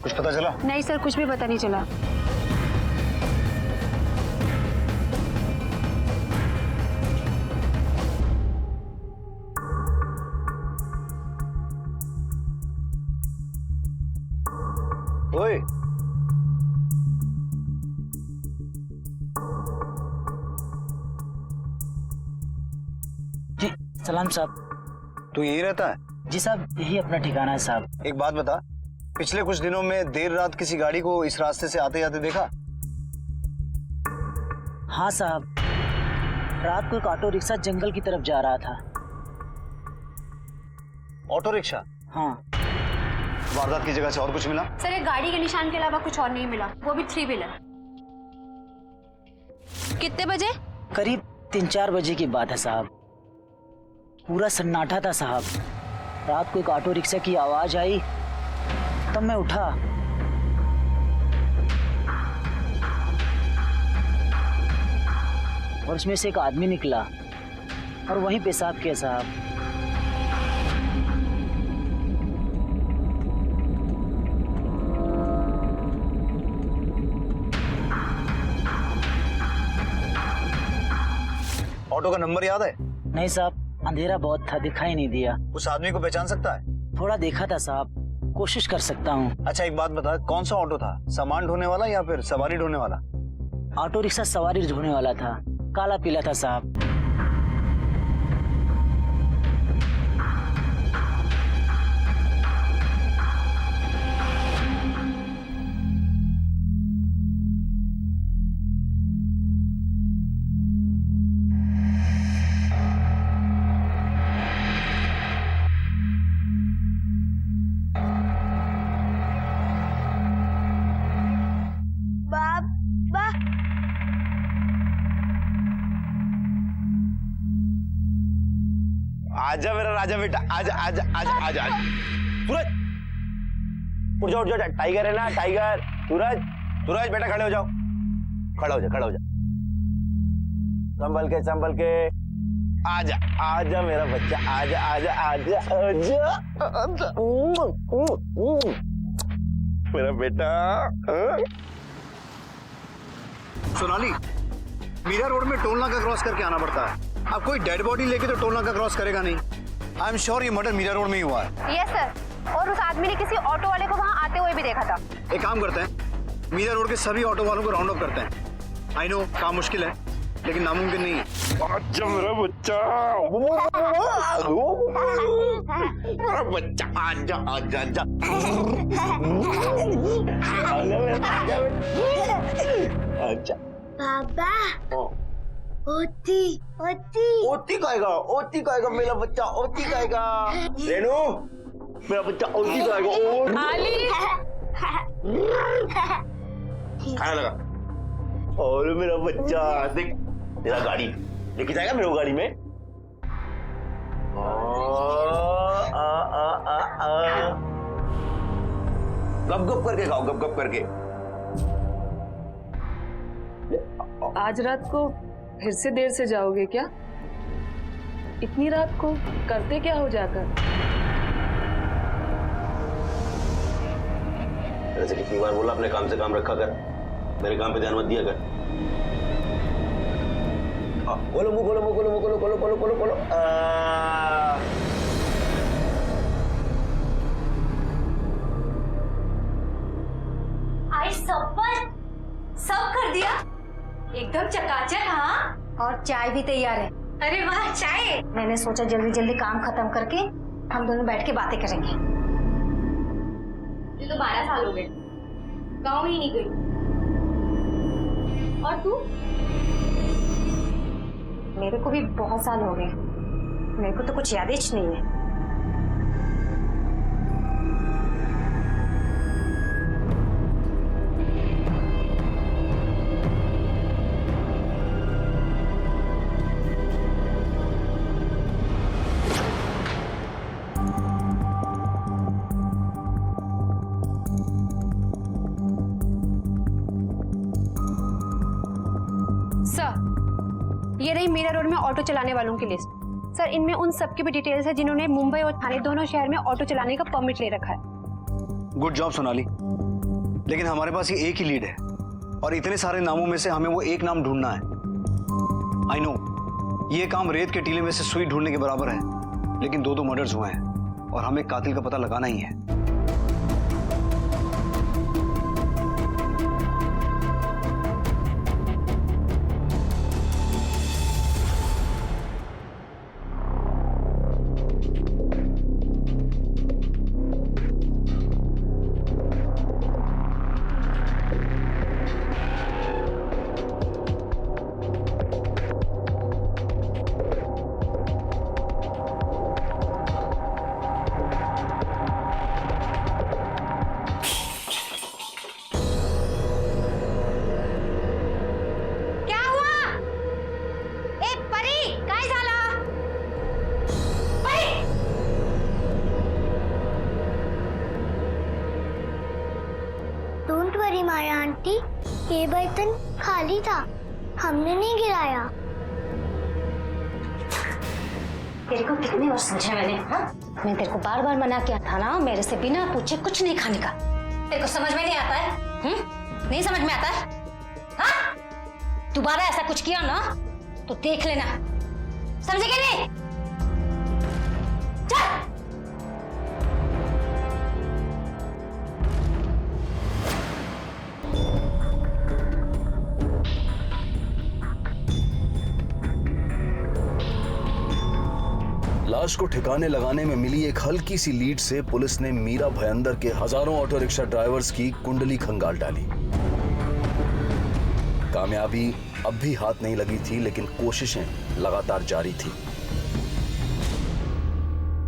कुछ पता चला? नहीं सर, कुछ भी पता नहीं चला। ओए, जी सलाम साहब। तू यही रहता है? जी साहब, यही अपना ठिकाना है साहब। एक बात बता, पिछले कुछ दिनों में देर रात किसी गाड़ी को इस रास्ते से आते जाते देखा? हाँ साहब, रात को एक ऑटो रिक्शा जंगल की तरफ जा रहा था। Auto rickshaw? हाँ। वारदात की जगह से और कुछ मिला? सर, एक गाड़ी के निशान के अलावा कुछ और नहीं मिला, वो भी 3 व्हीलर। कितने बजे? करीब 3-4 बजे की बात है साहब। पूरा सन्नाटा था साहब। रात को एक ऑटो रिक्शा की आवाज आई, तब मैं उठा। और उसमें से एक आदमी निकला और वहीं पेशाब किया साहब। ऑटो का नंबर याद है? नहीं साहब, अंधेरा बहुत था, दिखाई नहीं दिया। उस आदमी को पहचान सकता है? थोड़ा देखा था साहब, कोशिश कर सकता हूँ। अच्छा एक बात बता, कौन सा ऑटो था? सामान ढोने वाला या फिर सवारी ढोने वाला? ऑटो रिक्शा सवारी ढोने वाला था, काला पीला था साहब। आजा मेरा राजा बेटा, आजा आजा आजा आजा। सूरज उठ जाओ, उठ जाओ, टाइगर है ना, टाइगर। सूरज, सूरज बेटा खड़े हो जाओ, खड़ा हो जा, खड़ा हो जा। संभल के, संभल के। आजा आजा मेरा बच्चा, आजा आजा आजा आजा आजा। मेरा बेटा। सोनाली, मीरा रोड में टोल नाका क्रॉस करके आना पड़ता है। अब कोई डेड बॉडी लेके तो टोल नाका क्रॉस करेगा नहीं। आई एम श्योर ये मर्डर मीरा रोड में ही हुआ है। यस सर, और उस आदमी ने किसी ऑटो वाले को वहाँ आते हुए भी देखा था। एक काम करते हैं, मीरा रोड के सभी ऑटो वालों को राउंड अप करते हैं। आई नो काम मुश्किल है, लेकिन नामुमकिन नहीं है। आजा मेरा बच्चा, मेरा बच्चा, आजा आजा आजा। आजा पापा, ओती ओती ओती खाएगा, ओती खाएगा मेरा बच्चा, ओती खाएगा। रेनू, मेरा बच्चा ओती खाएगा। खाने लगा। और मेरा बच्चा देख, तेरा गाड़ी लेके जाएगा मेरे को गाड़ी में। गप गप करके खाओ, गप गप करके। आज रात को फिर से देर से जाओगे क्या? इतनी रात को करते क्या हो जाकर? ऐसे कितनी बार बोला, अपने काम से काम रखा कर, मेरे काम पे ध्यान मत दिया कर। बोलो मुंह खोलो, मुंह खोलो, मुंह खोलो, खोलो खोलो खोलो खोलो। आई सब कर दिया, एकदम चकाचक। हाँ, और चाय भी तैयार है। अरे वाह, चाय। मैंने सोचा जल्दी जल्दी काम खत्म करके हम दोनों बैठ के बातें करेंगे। ये तो 12 साल हो गए, गाँव ही नहीं गई। और तू? मेरे को भी बहुत साल हो गए, मेरे को तो कुछ याद ही नहीं है। ये रही मीरा रोड में ऑटो चलाने वालों की लिस्ट। सर, इनमें उन सबकी भी डिटेल्स है जिन्होंने मुंबई और थाने दोनों शहर में ऑटो चलाने का परमिट ले रखा है। गुड जॉब सोनाली, लेकिन हमारे पास ये एक ही लीड है और इतने सारे नामों में से हमें वो एक नाम ढूंढना है। आई नो ये काम रेत के टीले में से सुई ढूंढने के बराबर है, लेकिन दो मर्डर्स हुए हैं और हमें कातिल का पता लगाना ही है। डोंट वरी माया आंटी, ये बर्तन खाली था, हमने नहीं गिराया। तेरे को कितनी बार समझा मैंने, हाँ? मैं तेरे को बार बार मना किया था ना मेरे से बिना पूछे कुछ नहीं खाने का। तेरे को समझ में नहीं आता है? नहीं समझ में आता है? हाँ? दोबारा ऐसा कुछ किया ना तो देख लेना, समझे कि नहीं? चल। लाश को ठिकाने लगाने में मिली एक हल्की सी लीड से पुलिस ने मीरा भयंदर के हजारों ऑटो रिक्शा ड्राइवर्स की कुंडली खंगाल डाली। कामयाबी अब भी हाथ नहीं लगी थी, लेकिन कोशिशें लगातार जारी थी।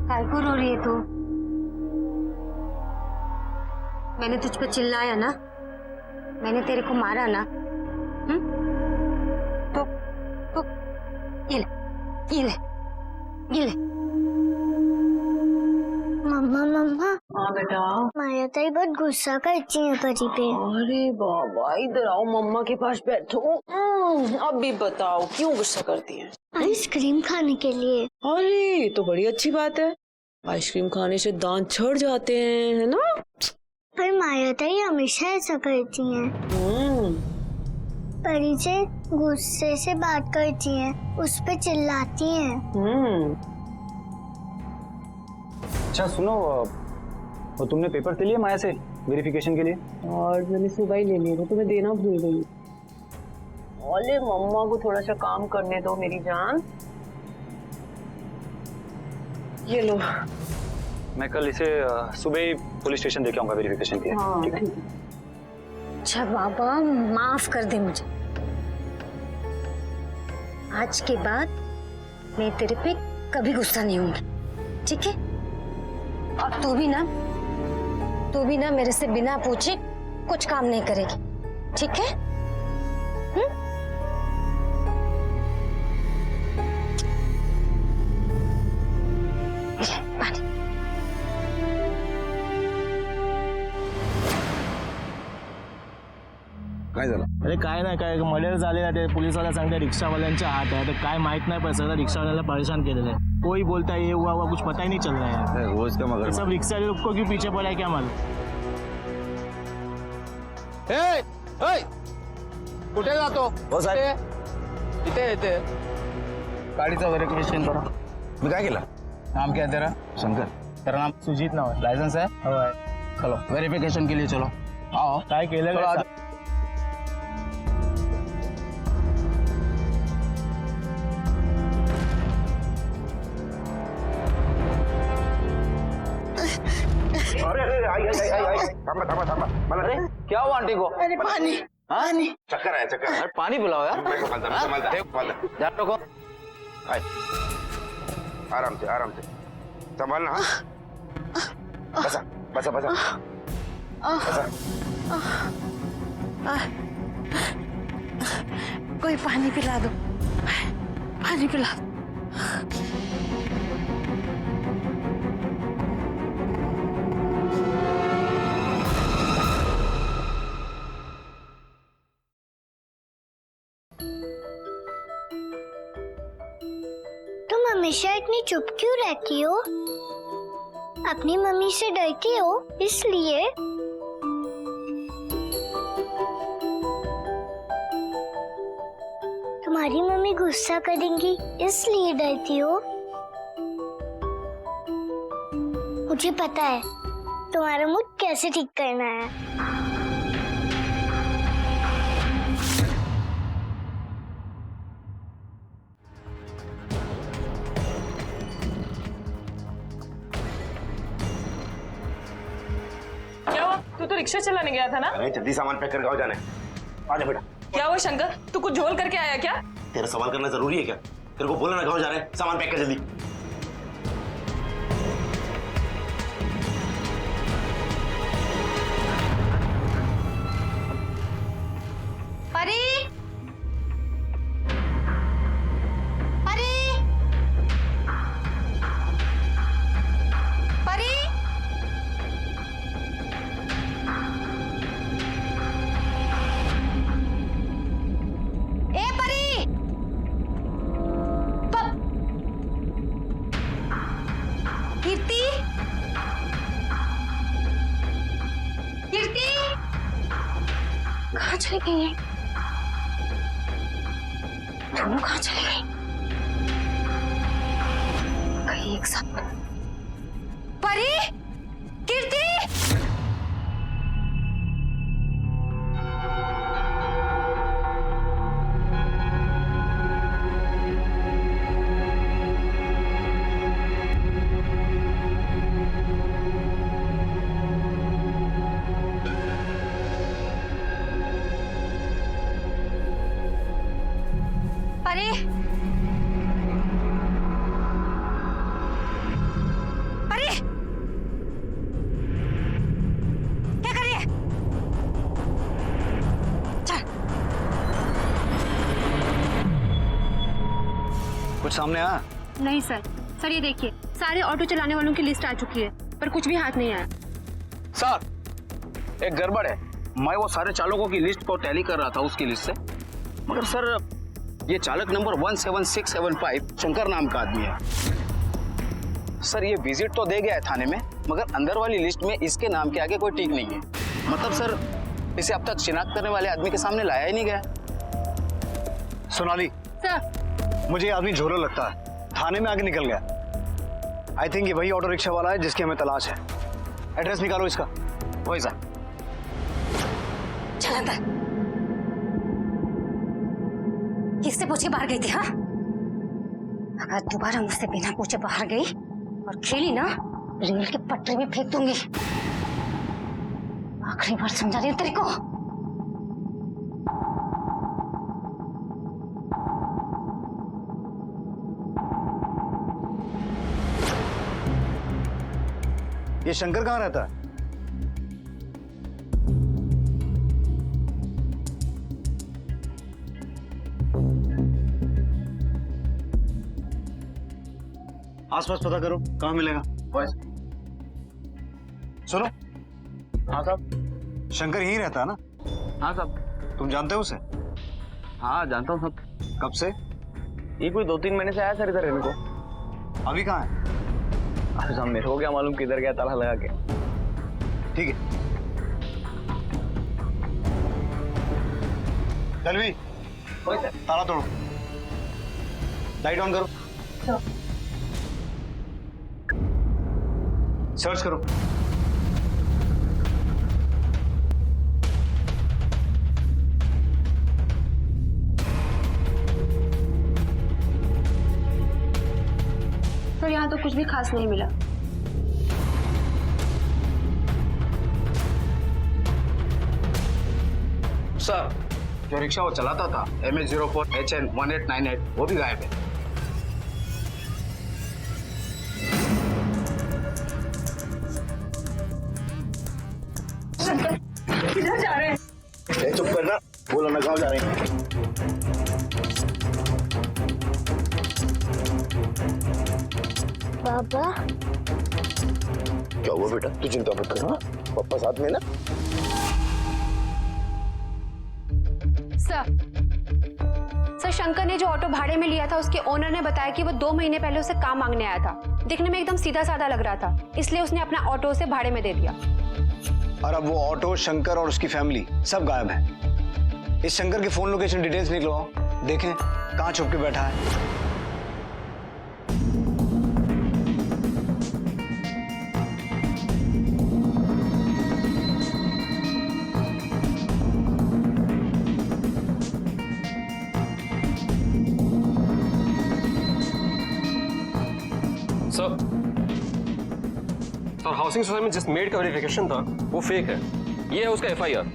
काय को रो रही है तू? मैंने तुझ पे चिल्लाया ना, मैंने तेरे को मारा ना, तो ये ले, ये ले, ये ले। मम्मा मम्मा, हाँ बेटा। माया ताई बहुत गुस्सा करती है परी पे। अरे बाबा, इधर आओ, मम्मा के पास बैठो। अब भी बताओ क्यों गुस्सा करती हैं? आइसक्रीम खाने के लिए। अरे तो बड़ी अच्छी बात है, आइसक्रीम खाने से दांत छड़ जाते हैं, है ना? पर माया ताई हमेशा ऐसा करती हैं। परी से गुस्से से बात करती हैं, उस पे चिल्लाती हैं। अच्छा सुनो, वो तुमने पेपर ले लिए माया से वेरिफिकेशन के लिए? और मैंने सुबह ही ले लिया था, तुम्हें देना भूल गई। ओले मम्मा को थोड़ा सा काम करने दो मेरी जान। ये लो। मैं कल इसे सुबह ही पुलिस स्टेशन लेके आऊंगा वेरिफिकेशन के लिए। हाँ, ठीक है? अच्छा बाबा, माफ कर दे मुझे। आज के बाद मैं तेरे पे कभी गुस्सा नहीं होंगी, ठीक है? और तू भी ना मेरे से बिना पूछे कुछ काम नहीं करेगी, ठीक है? पानी। काय झालं? अरे काय नाही, काय मर्डर झालेला, ते पोलीसवाला सांगते रिक्षावाल्यांच्या हात आहे, तर काय माहित नाही, पण सगळं रिक्षावाल्याला परेशान केलेलं है। कोई बोलता है ये हुआ कुछ पता ही नहीं चल रहा है। रोज का मगर सब रिक्शा वाले लोग को क्यों पीछे पड़ा है क्या मालूम? कुठे जातो? हो साहेब, इथे येते गाडीचं व्हेरिफिकेशन करा। मी काय केलं? नाम क्या है तेरा? शंकर। तेरा नाम सुजीत नाव है। लाइसेंस है? हो आहे। चलो वेरिफिकेशन के लिए चलो। आओ। काय केलं चलो, काय? आ- थांबा मला अरे क्या हुआ आंटी को? अरे पानी, पानी। चक्कर आहे चक्कर। अरे पानी पिलाओ यार। ध्यान रखो। आराम से संभालना। हाँ बसा बसा बसा बसा। कोई पानी पिला दो, पानी पिला दो। तुम हमेशा इतनी चुप क्यों रहती हो? अपनी मम्मी से डरती हो इसलिए? तुम्हारी मम्मी गुस्सा करेंगी इसलिए डरती हो? मुझे पता है तुम्हारा मूड कैसे ठीक करना है। क्या हुआ? तू तो रिक्शा चलाने गया था ना? अरे जल्दी सामान पैक करके आओ, जाने। आजा बेटा। क्या हुआ शंकर, तू कुछ झोल करके आया क्या? तेरा सवाल करना जरूरी है क्या? तेरे को बोला ना गाँव जा रहे हैं, सामान पैक कर जल्दी। परी, परी, परी, ए परी, कीर्ति, कीर्ति, कहाँ चली गई है? दोनों कहाँ चले गए? कहीं एक साथ। परी, कीर्ति, परी, परी, क्या कर रही है? चल। कुछ सामने आया? नहीं सर, सर ये देखिए सारे ऑटो चलाने वालों की लिस्ट आ चुकी है पर कुछ भी हाथ नहीं आया। सर एक गड़बड़ है। मैं वो सारे चालकों की लिस्ट को टैली कर रहा था उसकी लिस्ट से, मगर सर ये चालक नंबर 17675 शंकर नाम का आदमी है। सर ये विजिट तो दे गया है थाने में, मगर अंदर वाली लिस्ट में इसके नाम के आगे कोई टिक नहीं है। मतलब सर इसे अब तक शिनाख्त करने वाले आदमी के सामने लाया ही नहीं गया। सोनाली सर मुझे ये आदमी झोला लगता है, थाने में आगे निकल गया। आई थिंक ये वही ऑटो रिक्शा वाला है जिसकी हमें तलाश है। एड्रेस निकालो इसका। वही सर। चल अंदर। किससे पूछे बाहर गई थी? हाँ, अगर दोबारा मुझसे बिना पूछे बाहर गई और खेली ना, रेल के पटरी में फेंक दूंगी। आखिरी बार समझा रही हूँ तेरे को। ये शंकर कहाँ रहता है? आसपास पता करो, कहाँ मिलेगा? सुनो। हाँ साहब। शंकर यहीं रहता है ना? हाँ साहब। तुम जानते हो उसे? हाँ जानता हूँ साहब। कब से? ये कोई 2-3 महीने से आया सर इधर रहने को। अभी कहाँ है? अरे साहब मेरे को क्या मालूम किधर गया ताला लगा के। ठीक है। दलवी, ताला तोड़ो, लाइट ऑन करो, सर्च करो। तो यहाँ तो कुछ भी खास नहीं मिला। सर जो रिक्शा वो चलाता था MH04 HN 1898 वो भी गायब है। किधर जा रहे हैं? चुप करना, बोला ना गाँव जा रहे हैं। पापा क्या हुआ बेटा? तू चिंता मत कर, हाँ? पापा साथ में ना। सर शंकर ने जो ऑटो भाड़े में लिया था उसके ओनर ने बताया कि वो 2 महीने पहले उसे काम मांगने आया था। दिखने में एकदम सीधा साधा लग रहा था, इसलिए उसने अपना ऑटो उसे भाड़े में दे दिया। और अब वो ऑटो, शंकर और उसकी फैमिली सब गायब है। इस शंकर की फोन लोकेशन डिटेल्स निकलवाओ, देखें कहाँ छुप के बैठा है। सर हाउसिंग सोसाइटी में जिस मेड का वेरिफिकेशन था वो फेक है। ये है उसका एफआईआर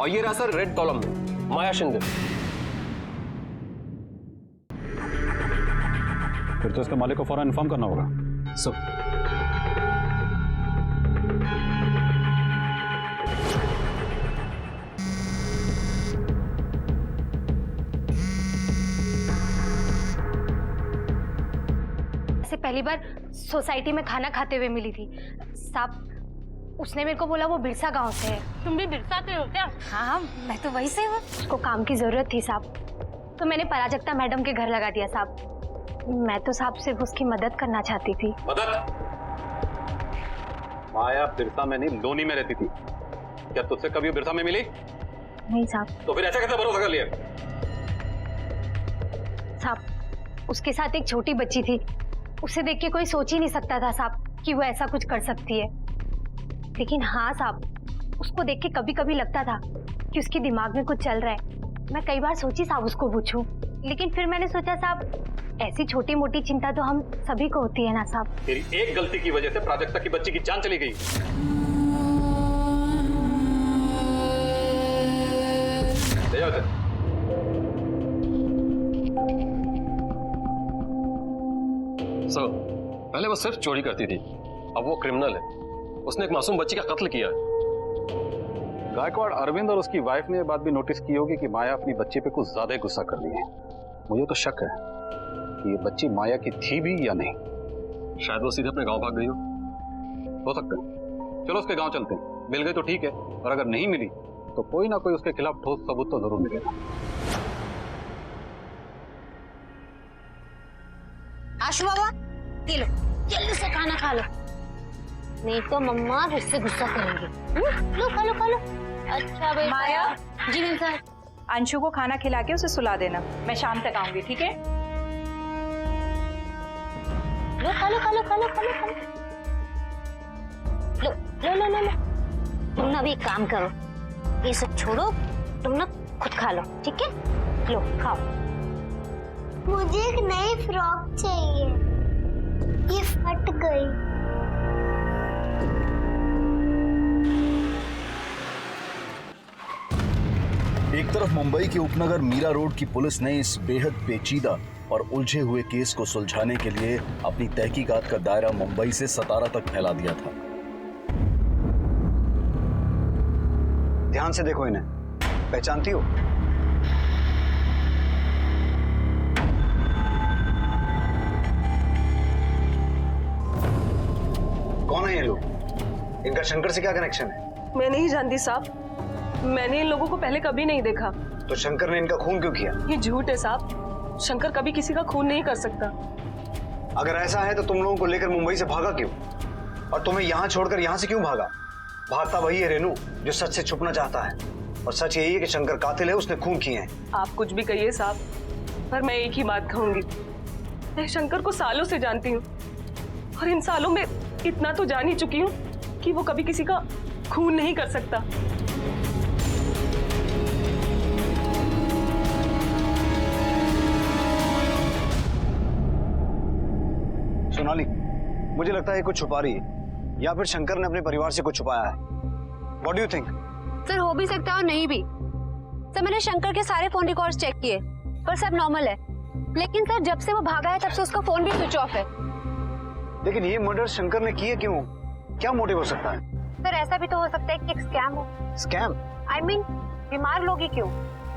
और ये रहा सर रेड कॉलम में माया शिंदे। फिर तो इसके मालिक को फौरन इन्फॉर्म करना होगा। सर से पहली बार सोसाइटी में खाना खाते हुए मिली थी साहब। उसने मेरे को बोला वो बिरसा गांव से है। तुम भी बिरसा के हो क्या? हाँ, मैं तो वहीं से हूँ। उसको काम की जरूरत थी साहब, तो मैंने पराजक्ता मैडम के घर लगा दिया साहब। मैं तो साहब सिर्फ उसकी मदद करना चाहती थी। मदद? माया बिरसा में नहीं लोनी में रहती थी। क्या तुझसे कभी बिरसा में मिली? नहीं साहब। तो फिर ऐसा कैसे भरोसा कर लिया? साहब उसके साथ एक छोटी बच्ची थी, उसे देख के कोई सोच ही नहीं सकता था साहब कि वो ऐसा कुछ कर सकती है। लेकिन हाँ साहब, उसको देख के कभी कभी लगता था कि उसके दिमाग में कुछ चल रहा है। मैं कई बार सोची साहब उसको पूछूं, लेकिन फिर मैंने सोचा साहब ऐसी छोटी मोटी चिंता तो हम सभी को होती है ना साहब। तेरी एक गलती की वजह से प्राजक्ता की बच्ची की जान चली गई। ले जाओ इसे। सर पहले वो सिर्फ चोरी करती थी, अब वो क्रिमिनल है। उसने एक मासूम बच्ची का कत्ल किया है। गायकवाड़ अरविंद और उसकी वाइफ ने ये बात भी नोटिस की होगी कि माया अपनी बच्ची पे कुछ ज्यादा ही गुस्सा कर रही है। मुझे तो शक है कि ये बच्ची माया की थी भी या नहीं। शायद वो सीधे अपने गांव भाग गई हो सकता है। चलो उसके गांव चलते हैं। मिल गई तो ठीक है, और अगर नहीं मिली तो कोई ना कोई उसके खिलाफ ठोस सबूत तो जरूर मिलेगा। आशु बाबा, ये लो, जल्दी से खाना खा लो, नहीं तो मम्मा फिर से गुस्सा करेंगी। लो खा लो खा लो। अच्छा भाई। माया। जी मैम सर। अंशु को खाना खिला के उसे सुला देना, मैं शाम तक आऊंगी, ठीक है? लो खा लो खा लो खा लो खा लो खा लो। लो लो लो लो लो। तुम ना भी एक काम करो, ये सब छोड़ो, तुम ना खुद खा लो, ठीक है? लो खाओ। मुझे एक नई फ्रॉक चाहिए, ये फट गई। एक तरफ मुंबई के उपनगर मीरा रोड की पुलिस ने इस बेहद पेचीदा और उलझे हुए केस को सुलझाने के लिए अपनी तहकीकात का दायरा मुंबई से सतारा तक फैला दिया था। ध्यान से देखो इन्हें, पहचानती हो? कौन है ये लोग? इनका शंकर से क्या कनेक्शन है? मैं नहीं जानती साहब, मैंने इन लोगों को पहले कभी नहीं देखा। तो शंकर ने इनका खून क्यों किया? ये झूठ है साहब, शंकर कभी किसी का खून नहीं कर सकता। अगर ऐसा है तो तुम लोगों को लेकर मुंबई से भागा क्यों? और तुम्हें यहाँ छोड़कर यहाँ से क्यों भागा? भागता वही है रेनू, जो सच से छुपना चाहता है। और सच यही है कि शंकर कातिल है, उसने खून किए हैं। आप कुछ भी कहिए साहब, पर मैं एक ही बात कहूंगी, मैं शंकर को सालों से जानती हूँ, और इन सालों में इतना तो जान ही चुकी हूँ कि वो कभी किसी का खून नहीं कर सकता। सोनाली, मुझे लगता है कुछ छुपा रही है, या फिर शंकर ने अपने परिवार से कुछ छुपाया है। What do you think? Sir हो भी सकता है और नहीं भी। सर मैंने शंकर के सारे फोन रिकॉर्ड्स चेक किए, पर सब नॉर्मल है। लेकिन सर जब से वो भागा है तब से उसका फोन भी स्विच ऑफ है। लेकिन ये मर्डर शंकर ने किए क्यों? क्या मोटिव हो सकता है? सर ऐसा भी तो हो सकता है कि एक स्कैम हो। स्कैम? I mean, बीमार लोग ही क्यों?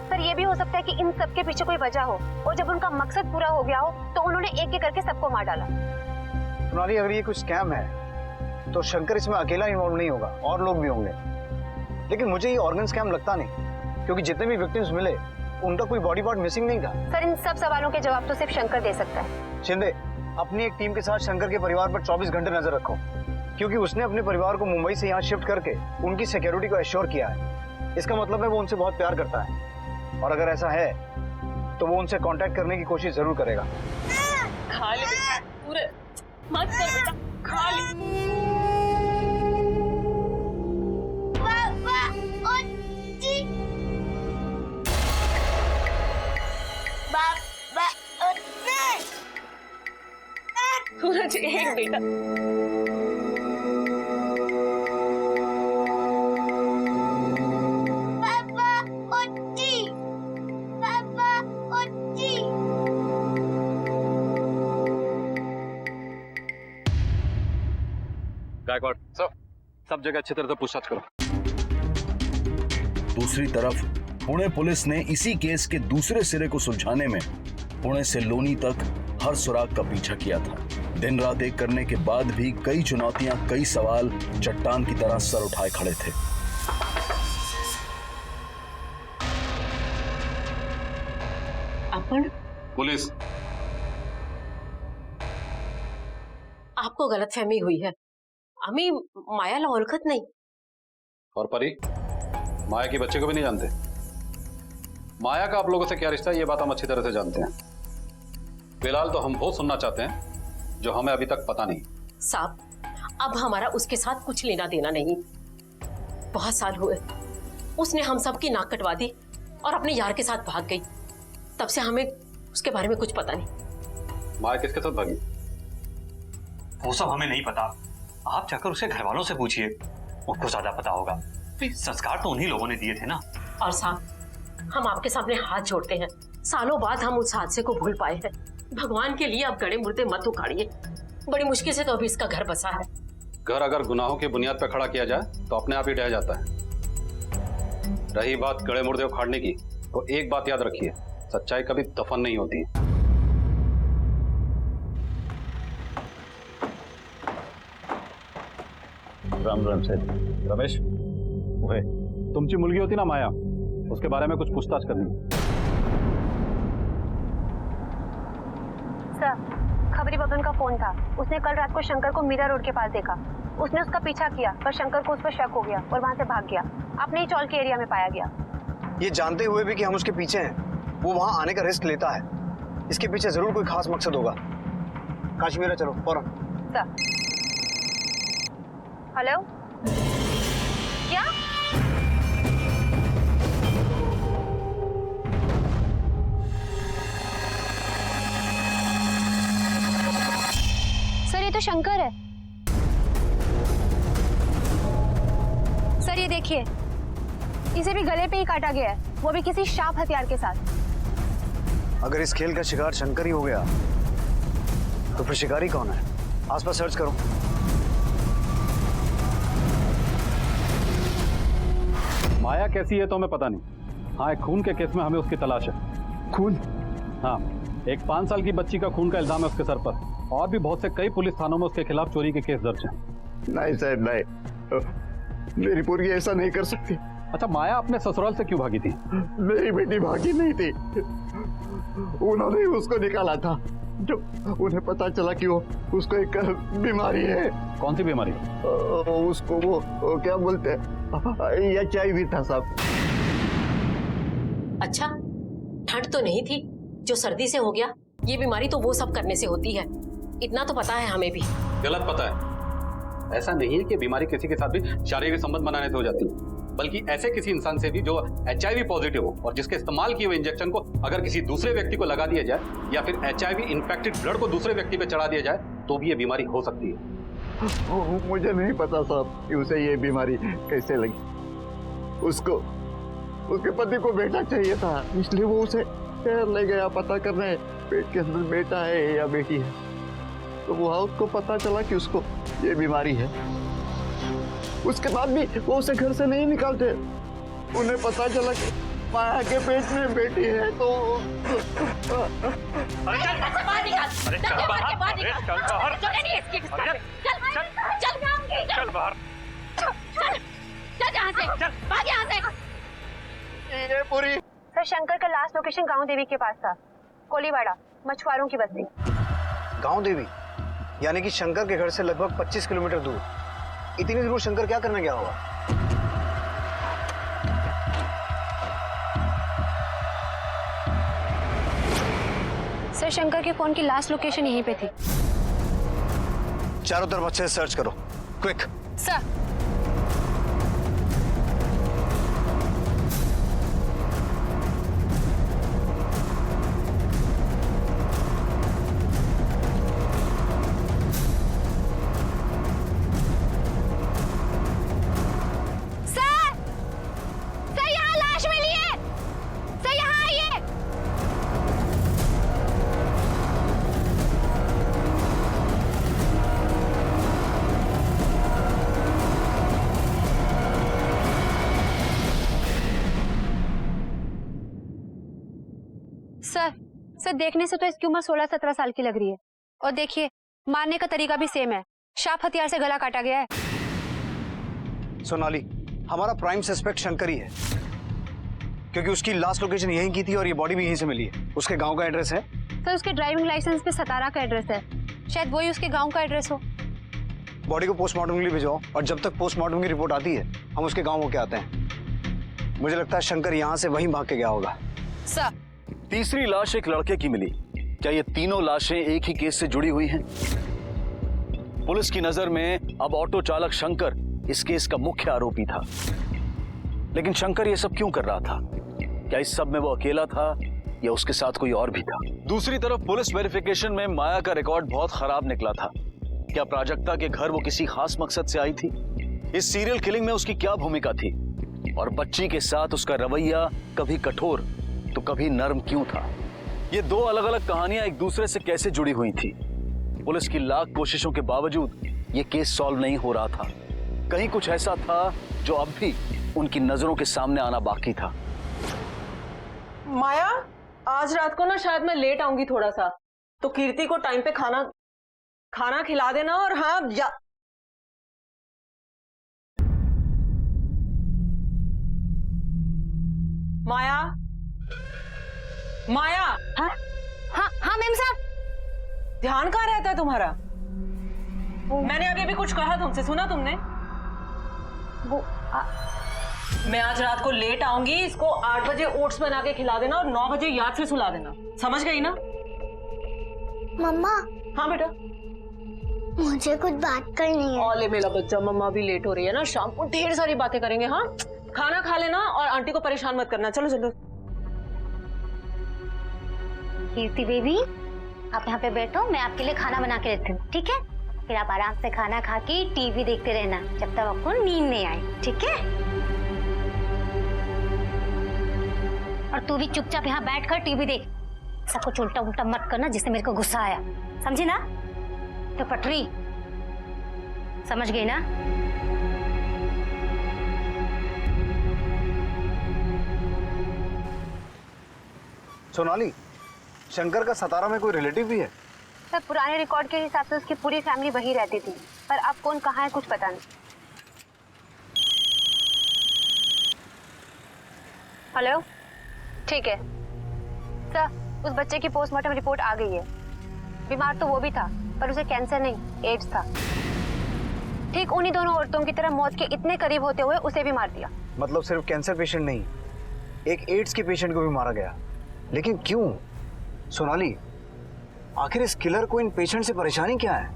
सर ये भी हो सकता है कि इन सब के पीछे कोई वजह हो, और जब उनका मकसद पूरा हो गया हो तो उन्होंने एक एक करके सबको मार डाला। सोनाली, अगर ये कुछ स्कैम है तो शंकर इसमें अकेला इन्वॉल्व नहीं होगा, और लोग भी होंगे। लेकिन मुझे ये ऑर्गन स्कैम लगता नहीं, क्योंकि जितने भी विक्टिम्स मिले उनका कोई बॉडी पार्ट मिसिंग नहीं था। सर इन सब सवालों के जवाब तो सिर्फ शंकर दे सकता है। शिंदे, अपनी एक टीम के साथ शंकर के परिवार पर 24 घंटे नजर रखो, क्योंकि उसने अपने परिवार को मुंबई से यहाँ शिफ्ट करके उनकी सिक्योरिटी को एश्योर किया है। इसका मतलब है वो उनसे बहुत प्यार करता है, और अगर ऐसा है तो वो उनसे कांटेक्ट करने की कोशिश जरूर करेगा। खा ले बेटा, पूरे मत कर बेटा, खा ले। सूरज एक बेटा। गायकवाड़ सर, सब जगह अच्छी तरह से पूछताछ करो। दूसरी तरफ पुणे पुलिस ने इसी केस के दूसरे सिरे को सुलझाने में पुणे से लोनी तक हर सुराग का पीछा किया था। दिन रात एक करने के बाद भी कई चुनौतियां, कई सवाल चट्टान की तरह सर उठाए खड़े थे। अपन पुलिस, आपको गलतफहमी हुई है। आम्ही मायाला ओळखत नाही। और परी, माया के बच्चे को भी नहीं जानते। माया का आप लोगों से क्या रिश्ता है ये बात हम अच्छी तरह से जानते हैं। फिलहाल तो हम वो सुनना चाहते हैं जो हमें अभी तक पता नहीं। साहब, अब हमारा उसके साथ कुछ लेना देना नहीं। बहुत साल हुए उसने हम सब की नाक कटवा दी और अपने यार के साथ भाग गई। तब से हमें उसके बारे में कुछ पता नहीं। माया किसके साथ भागी? वो सब हमें नहीं पता। आप जाकर उसे घर वालों से पूछिए, उनको ज्यादा पता होगा। संस्कार तो उन्हीं लोगों ने दिए थे ना। और साहब, हम आपके सामने हाथ जोड़ते हैं। सालों बाद हम उस हादसे को भूल पाए हैं। भगवान के लिए अब गड़े मुर्दे मत उखाड़िए। बड़ी मुश्किल से तो अभी इसका घर बसा है। घर अगर गुनाहों की बुनियाद पर खड़ा किया जाए तो अपने आप ही ढह जाता है। रही बात गड़े मुर्दे उखाड़ने की, तो एक बात याद रखिए, सच्चाई कभी दफन नहीं होती। राम राम सर। रमेश, ओए, तुमची मुलगी होती ना माया, उसके बारे में कुछ पूछताछ करनी। सर, खबरी बबन का फोन था। उसने कल रात को शंकर को मीरा रोड के पास देखा। उसने उसका पीछा किया, पर शंकर को उस पर शक हो गया और वहां से भाग गया। अपने ही चौल के एरिया में पाया गया। ये जानते हुए भी कि हम उसके पीछे हैं, वो वहां आने का रिस्क लेता है। इसके पीछे जरूर कोई खास मकसद होगा। काशी मेरा, चलो फौरन। सर। हेलो, क्या? सर, ये तो शंकर है। सर, ये देखिए, इसे भी गले पे ही काटा गया है, वो भी किसी शार्प हथियार के साथ। अगर इस खेल का शिकार शंकर ही हो गया तो फिर शिकारी कौन है? आसपास सर्च करो। माया कैसी है तो हमें पता नहीं। हाँ, एक खून के केस में हमें उसकी तलाश है। खून? हाँ, एक 5 साल की बच्ची का खून का इल्जाम है उसके सर पर। और भी बहुत से कई पुलिस थानों में उसके खिलाफ चोरी के केस दर्ज हैं। नहीं सर, नहीं, मेरी पूरी ऐसा नहीं कर सकती। अच्छा, माया अपने ससुराल से क्यों भागी थी? मेरी बेटी भागी नहीं थी, उन्होंने उसको निकाला था जब उन्हें पता चला कि वो उसको एक बीमारी है। कौन सी बीमारी? उसको वो क्या बोलते हैं, HIV था साहब। अच्छा, ठंड तो नहीं थी जो सर्दी से हो गया? ये बीमारी तो वो सब करने से होती है, इतना तो पता है हमें भी। गलत पता है। ऐसा नहीं है कि बीमारी किसी के साथ भी शारीरिक संबंध बनाने से हो जाती है, बल्कि ऐसे किसी इंसान से भी जो HIV पॉजिटिव हो और जिसके इस्तेमाल किए हुए इंजेक्शन को अगर किसी दूसरे व्यक्ति को लगा दिया जाए या फिर HIV इन्फेक्टेड ब्लड को दूसरे व्यक्ति पे चढ़ा दिया जाए तो भी ये बीमारी हो सकती है। मुझे नहीं पता साहब कि उसे ये बीमारी कैसे लगी। उसको उसके पति को बेटा चाहिए था, इसलिए वो उसे शहर ले गया पता करने पेट के अंदर बेटा है या बेटी है। तो वहाँ उसको पता चला कि उसको ये बीमारी है। उसके बाद भी वो उसे घर से नहीं निकालते। उन्हें पता चला कि माया के पेट में बेटी है तो ये पूरी सर शंकर का लास्ट लोकेशन गांव देवी के पास था, कोलीवाड़ा, मछुआरों की बस्ती। गांव देवी यानी कि शंकर के घर से लगभग 25 किलोमीटर दूर। इतनी दूर शंकर क्या करने गया होगा? सर शंकर के फोन की लास्ट लोकेशन यहीं पे थी। चारों तरफ अच्छे से सर्च करो, क्विक। सर सर देखने से तो इसकी उम्र 16-17 साल की लग रही है। और देखिए मारने का तरीका भी सेम है, शार्प हथियार से गला काटा गया है। सोनाली, हमारा प्राइम सस्पेक्ट शंकर ही है, क्योंकि उसकी लास्ट लोकेशन यहीं की थी और ये बॉडी भी यहीं से मिली है। उसके गांव का एड्रेस है? सर उसके ड्राइविंग लाइसेंस पे सतारा का एड्रेस है, शायद वही उसके गांव का एड्रेस हो। बॉडी को पोस्टमार्टम के लिए भिजवाओ और जब तक पोस्टमार्टम की रिपोर्ट आती है हम उसके गांव होके आते हैं। मुझे लगता है शंकर यहाँ से वहीं भाग के गया होगा। सर तीसरी लाश एक लड़के की मिली। क्या ये तीनों लाशें एक ही केस से जुड़ी हुई हैं? पुलिस की नजर में अब ऑटो चालक शंकर इस केस का मुख्य आरोपी था। लेकिन शंकर ये सब क्यों कर रहा था? क्या इस सब में वो अकेला था या उसके साथ कोई और भी था? दूसरी तरफ पुलिस वेरिफिकेशन में माया का रिकॉर्ड बहुत खराब निकला था। क्या प्राजक्ता के घर वो किसी खास मकसद से आई थी? इस सीरियल किलिंग में उसकी क्या भूमिका थी? और बच्ची के साथ उसका रवैया कभी कठोर तो कभी नर्म क्यों था? ये दो अलग अलग कहानियां एक दूसरे से कैसे जुड़ी हुई थी? पुलिस की लाख कोशिशों के बावजूद ये केस सॉल्व नहीं हो रहा था। कहीं कुछ ऐसा था जो अब भी उनकी नजरों के सामने आना बाकी था। माया, आज रात को ना शायद मैं लेट आऊंगी थोड़ा सा, तो कीर्ति को टाइम पे खाना खिला देना। और हाँ माया। हाँ मैम साहब। ध्यान कहाँ रहता है तुम्हारा? मैंने अभी कुछ कहा तुमसे, सुना तुमने? मैं आज रात को लेट आऊंगी, इसको 8 बजे ओट्स बना के खिला देना और 9 बजे याद से सुला देना, समझ गई ना? मम्मा। हाँ बेटा। मुझे कुछ बात करनी है। ओले मेरा बच्चा, मम्मा भी लेट हो रही है ना, शाम को ढेर सारी बातें करेंगे। हाँ, खाना खा लेना और आंटी को परेशान मत करना। चलो चलो। कीर्ति बेबी, आप यहाँ पे बैठो, मैं आपके लिए खाना बना के लेती हूँ, ठीक है? फिर आप आराम से खाना खा के टीवी देखते रहना जब तक आपको नींद नहीं आए, ठीक है? और तू भी चुपचाप यहाँ बैठकर टीवी देख, सब कुछ उल्टा उल्टा मत करना जिससे मेरे को गुस्सा आया, समझी ना? तो पटरी समझ गई ना? सोनाली, शंकर का सतारा में कोई रिलेटिव भी है? सर पुराने रिकॉर्ड के हिसाब से उसकी पूरी फैमिली वहीं रहती थी, पर अब कौन कहाँ है कुछ पता नहीं। हेलो, ठीक है सर, उस बच्चे की पोस्टमार्टम रिपोर्ट आ गई है। बीमार तो वो भी था, पर उसे कैंसर नहीं एड्स था। ठीक उन्हीं दोनों औरतों की तरह मौत के इतने करीब होते हुए उसे भी मार दिया। मतलब सिर्फ कैंसर पेशेंट नहीं, एक एड्स के पेशेंट को भी मारा गया। लेकिन क्यों? सोनाली, आखिर इस किलर को इन पेशेंट से परेशानी क्या है?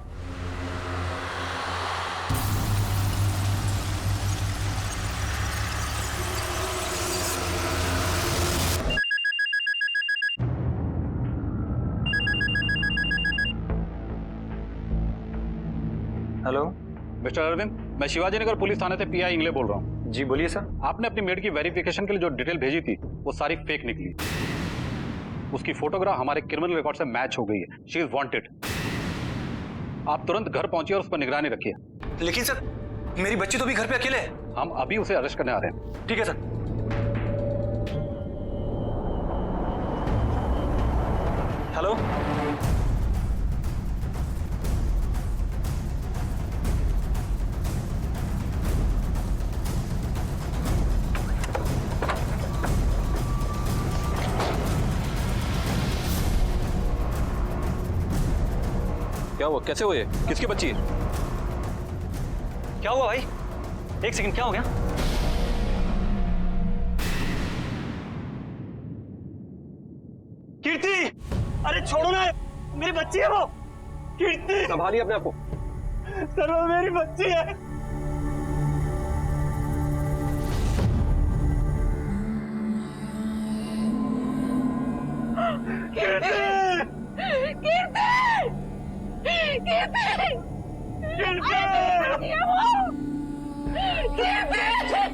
हेलो मिस्टर अरविंद, मैं शिवाजी नगर पुलिस थाने से पीआई इंगले बोल रहा हूँ। जी बोलिए सर। आपने अपनी मेड की वेरिफिकेशन के लिए जो डिटेल भेजी थी वो सारी फेक निकली। उसकी फोटोग्राफ हमारे क्रिमिनल रिकॉर्ड से मैच हो गई है। She is wanted. आप तुरंत घर पहुंचिए और उस पर निगरानी रखिए। लेकिन सर, मेरी बच्ची तो भी घर पे अकेले है। हम अभी उसे अरेस्ट करने आ रहे हैं। ठीक है सर। हेलो, क्या हुआ? कैसे हुए? किसकी बच्ची है? क्या हुआ भाई? एक सेकंड, क्या हो गया? कीर्ति, अरे छोड़ो ना, मेरी बच्ची है वो। कीर्ति, संभालिए अपने आप को। सर वो मेरी बच्ची है।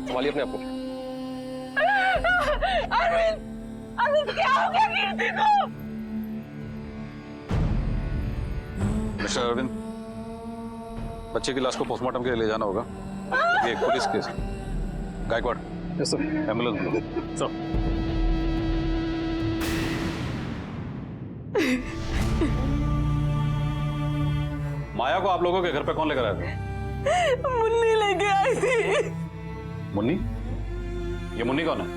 संभालिए अपने आप को। अरविंद क्या हो गया कीर्ति को? मिस्टर अरविंद, बच्चे की लाश को पोस्टमार्टम के लिए ले जाना होगा। ये एक पुलिस केस है। Gaikwad, yes sir. एम्बुलेंस बुलाओ। सर। माया को आप लोगों के घर पे कौन लेकर आया था? मुन्नी लेके आई थी। मुन्नी? ये मुन्नी कौन है?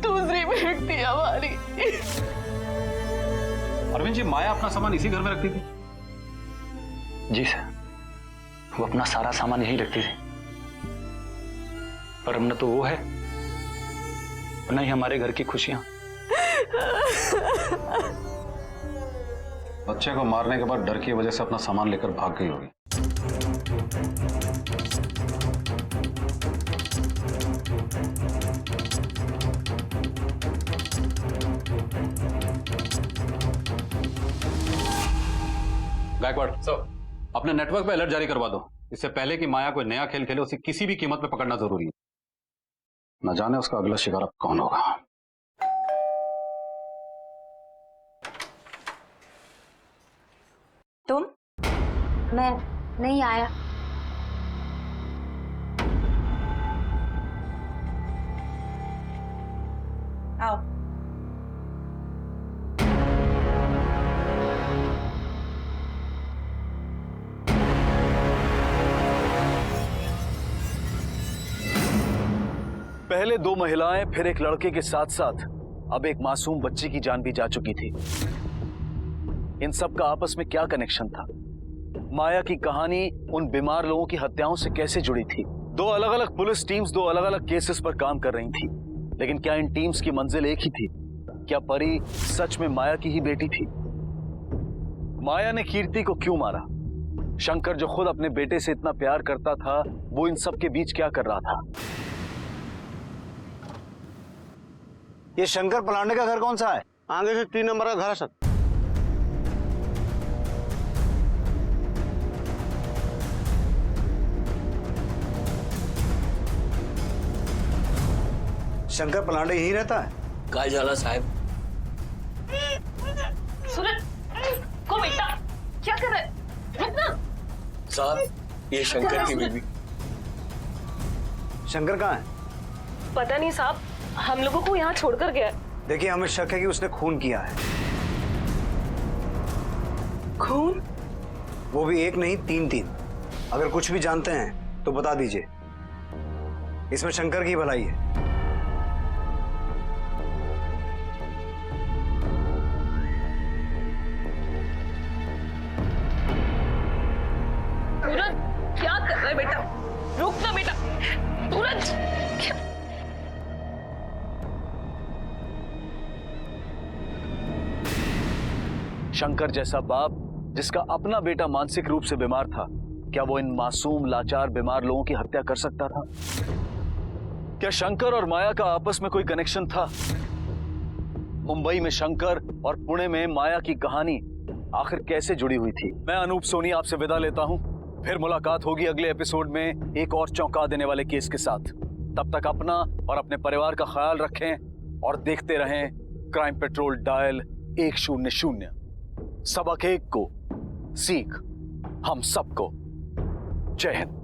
दूसरी बेटी थी हमारी। अरविंद जी, माया अपना सामान इसी घर में रखती थी? जी सर, वो अपना सारा सामान यही रखती थी, पर न तो वो है और न ही हमारे घर की खुशियां। बच्चे को मारने के बाद डर की वजह से अपना सामान लेकर भाग गई होगी। गायकवाड़ सर, अपने नेटवर्क पे अलर्ट जारी करवा दो। इससे पहले कि माया कोई नया खेल खेले, उसे किसी भी कीमत पे पकड़ना जरूरी है। न जाने उसका अगला शिकार अब कौन होगा। तुम? मैं नहीं आया। आओ। पहले 2 महिलाएं, फिर एक लड़के के साथ साथ अब एक मासूम बच्ची की जान भी जा चुकी थी। इन सब का आपस में क्या कनेक्शन था? माया की कहानी उन बीमार लोगों की हत्याओं से कैसे जुड़ी थी? 2 अलग अलग पुलिस टीम्स 2 अलग अलग केसेस पर काम कर रही थी, लेकिन क्या इन टीम्स की मंजिल एक ही थी? क्या परी सच में माया की ही बेटी थी? माया ने कीर्ति को क्यों मारा? शंकर, जो खुद अपने बेटे से इतना प्यार करता था, वो इन सब के बीच क्या कर रहा था? ये शंकर पलांडे का घर कौन सा है? आगे से 3 नंबर का घर है सर। शंकर पलांडे यहीं रहता है? काय झाला साहब? सूरज, को बेटा क्या कर रहे? रुक ना। साहब, ये शंकर की बीवी। शंकर कहाँ है? पता नहीं साहब, हम लोगों को यहाँ छोड़कर गया। देखिए, हमें शक है कि उसने खून किया है। खून? वो भी 1 नहीं 3। अगर कुछ भी जानते हैं तो बता दीजिए। इसमें शंकर की भलाई है। सूरज, क्या कर रहे बेटा? रुक ना बेटा। सूरज, शंकर जैसा बाप, जिसका अपना बेटा मानसिक रूप से बीमार था, क्या वो इन मासूम लाचार बीमार लोगों की हत्या कर सकता था? क्या शंकर और माया का आपस में कोई कनेक्शन था? मुंबई में शंकर और पुणे में माया की कहानी आखिर कैसे जुड़ी हुई थी? मैं अनूप सोनी आपसे विदा लेता हूं। फिर मुलाकात होगी अगले एपिसोड में एक और चौंका देने वाले केस के साथ। तब तक अपना और अपने परिवार का ख्याल रखें और देखते रहें क्राइम पेट्रोल डायल 100। सबक एक को सीख हम सबको। जय हिंद।